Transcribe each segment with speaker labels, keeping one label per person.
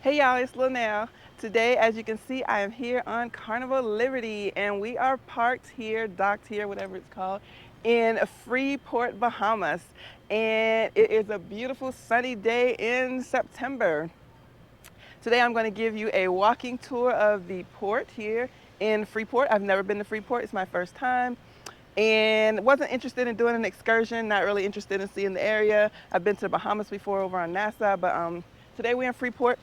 Speaker 1: Hey y'all, it's Linnell. Today, as you can see, I am here on Carnival Liberty, and we are parked here, docked here, whatever it's called, in Freeport, Bahamas. And it is a beautiful sunny day in September. Today, I'm going to give you a walking tour of the port here in Freeport. I've never been to Freeport, it's my first time. And wasn't interested in doing an excursion, not really interested in seeing the area. I've been to the Bahamas before over on Nassau, but today we're in Freeport.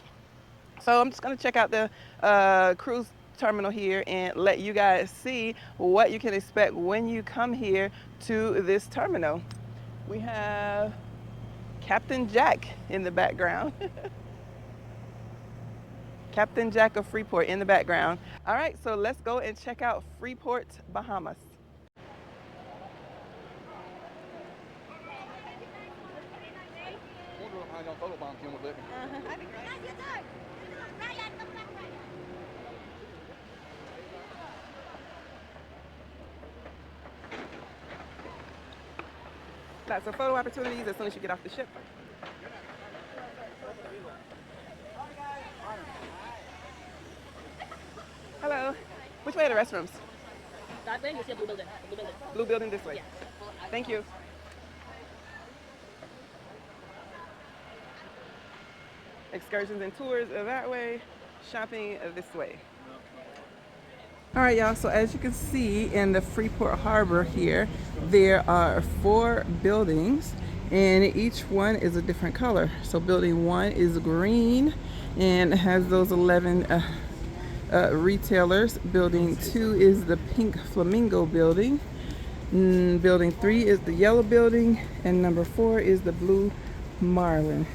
Speaker 1: So I'm just going to check out the cruise terminal here and let you guys see what you can expect when you come here to this terminal. We have Captain Jack in the background. Captain Jack of Freeport in the background. All right, so let's go and check out Freeport, Bahamas. Lots of photo opportunities as soon as you get off the ship. Hello. Which way are the restrooms?
Speaker 2: That way, you see a blue building. Blue building.
Speaker 1: Blue building this way.
Speaker 2: Yeah.
Speaker 1: Thank you. Excursions and tours are that way. Shopping this way. All right, y'all, so as you can see in the Freeport Harbor here, there are 4 buildings and each one is a different color. So building 1 is green and has those 11 retailers. Building 2 is the pink flamingo building. Building 3 is the yellow building, and number 4 is the blue marlin.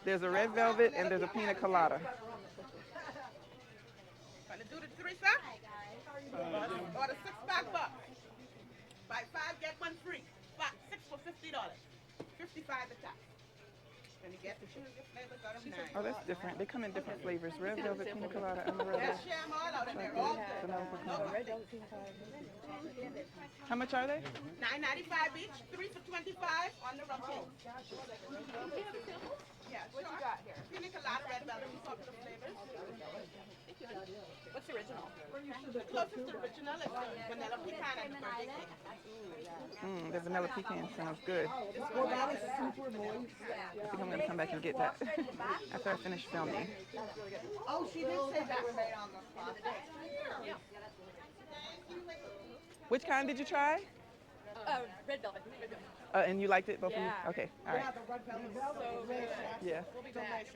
Speaker 1: There's a red velvet and there's a pina colada.
Speaker 3: Want to do the three, sir? Or the six-pack box. Buy 5, get 1 free. 6 for $50. 55 the top. When you get the choose your flavors out of 9.
Speaker 1: Oh, that's different. They come in different flavors. Red velvet, pina colada, amaretto.
Speaker 3: Just share them all out and they're all good.
Speaker 1: Vanilla pecan. How much are they?
Speaker 3: $9.95 each, 3 for 25 on the rumble. Yeah, what you got here? Pina colada, red velvet, we talk to the flavors.
Speaker 2: What's the original?
Speaker 3: The closest original is the vanilla pecan and the birthday cake.
Speaker 1: The vanilla pecan sounds good. I think I'm going to come back and get that after I finish filming.
Speaker 3: Oh, she did say that right on the spot.
Speaker 1: Which kind did you try?
Speaker 2: Red velvet.
Speaker 1: And you liked it, both of you?
Speaker 2: Yeah.
Speaker 1: Okay, all right.
Speaker 3: Yeah, the red velvet is so good.
Speaker 1: Yeah.
Speaker 2: We'll be back.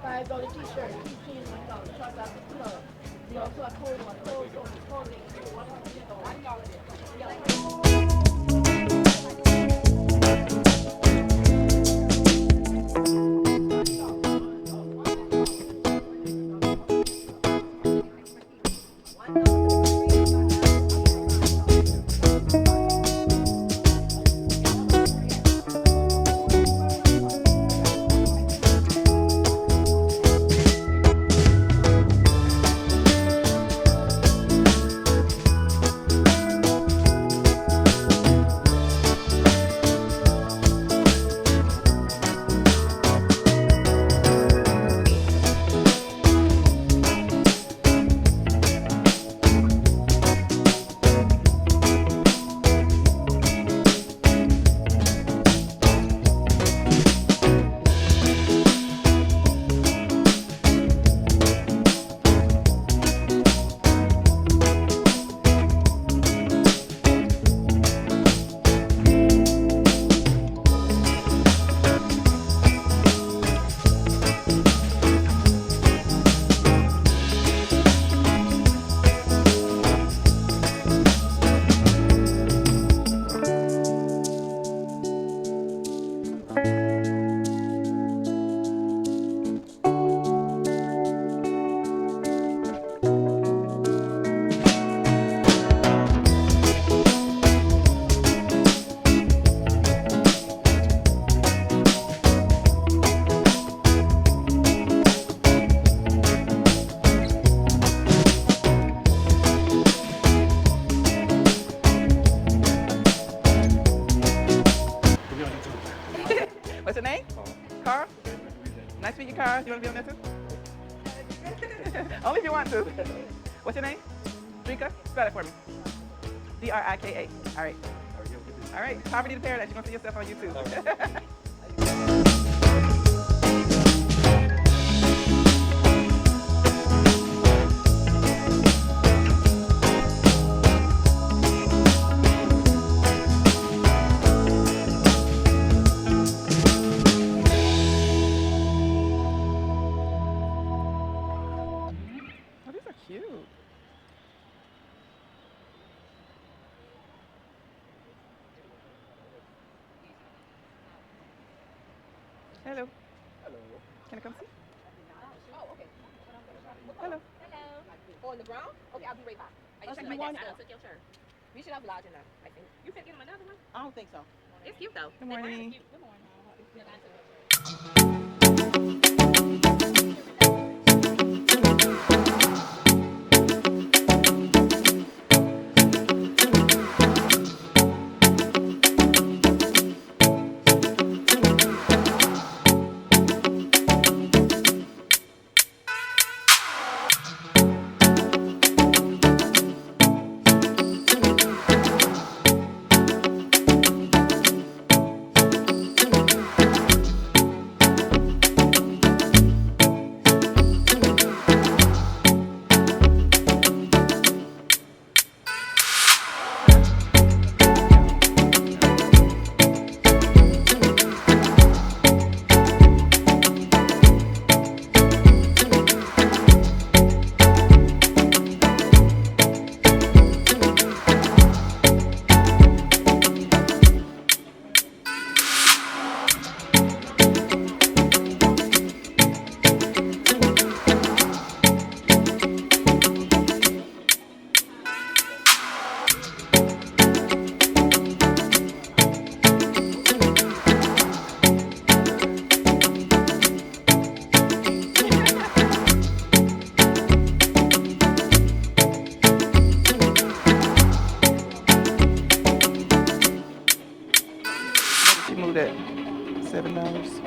Speaker 2: $5 t-shirt, keychain, $1, short glasses, $2. We also have clothing,
Speaker 1: What's your name? Carl. Nice to meet you, Carl. You want to be on there too? Only if you want to. What's your name? Drika? Spell it for me. D-R-I-K-A. All right. All right. Poverty to Paradise. You're going to see yourself on YouTube. Oh, these are cute. Hello.
Speaker 4: Hello.
Speaker 1: Can I come see?
Speaker 2: Oh, okay.
Speaker 1: Hello.
Speaker 2: Oh, on the ground? Okay, I'll be right back. I just checked my desk. I took your shirt. We should have large enough, I think. You can get him another one?
Speaker 3: I don't think so.
Speaker 2: It's cute though.
Speaker 1: Good morning.
Speaker 2: Good morning.
Speaker 1: that. $7.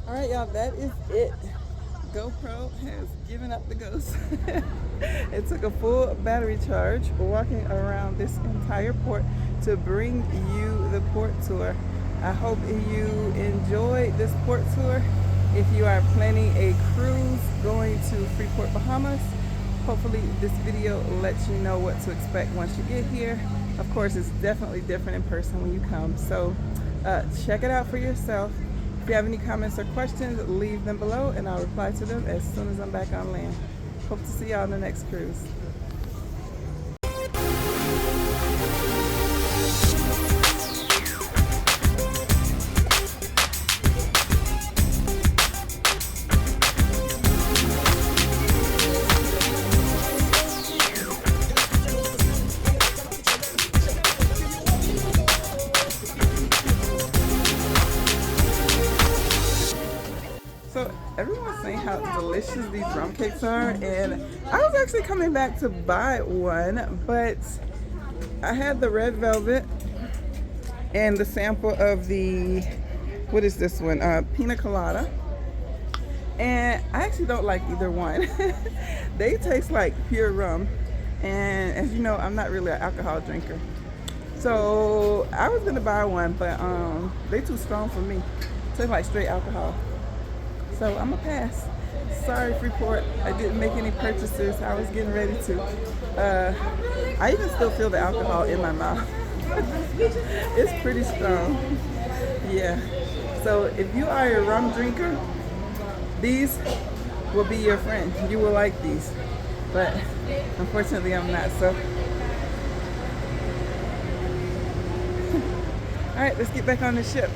Speaker 1: All right, y'all, that is it. GoPro has given up the ghost. It took a full battery charge walking around this entire port to bring you the port tour. I hope you enjoyed this port tour. If you are planning a cruise going to Freeport Bahamas, hopefully this video lets you know what to expect once you get here. Of course, it's definitely different in person when you come, so check it out for yourself. If you have any comments or questions, leave them below and I'll reply to them as soon as I'm back on land. Hope to see y'all on the next cruise. So everyone's saying how delicious these rum cakes are, and I was actually coming back to buy one, but I had the red velvet and the sample of the, what is this one, pina colada, and I actually don't like either one. They taste like pure rum, and as you know, I'm not really an alcohol drinker, so I was gonna buy one, but they too strong for me. Tastes like straight alcohol. So I'm gonna pass. Sorry, Freeport, I didn't make any purchases. I was getting ready to. I even still feel the alcohol in my mouth. It's pretty strong. Yeah. So if you are a rum drinker, these will be your friend. You will like these. But unfortunately, I'm not. So. All right, let's get back on the ship.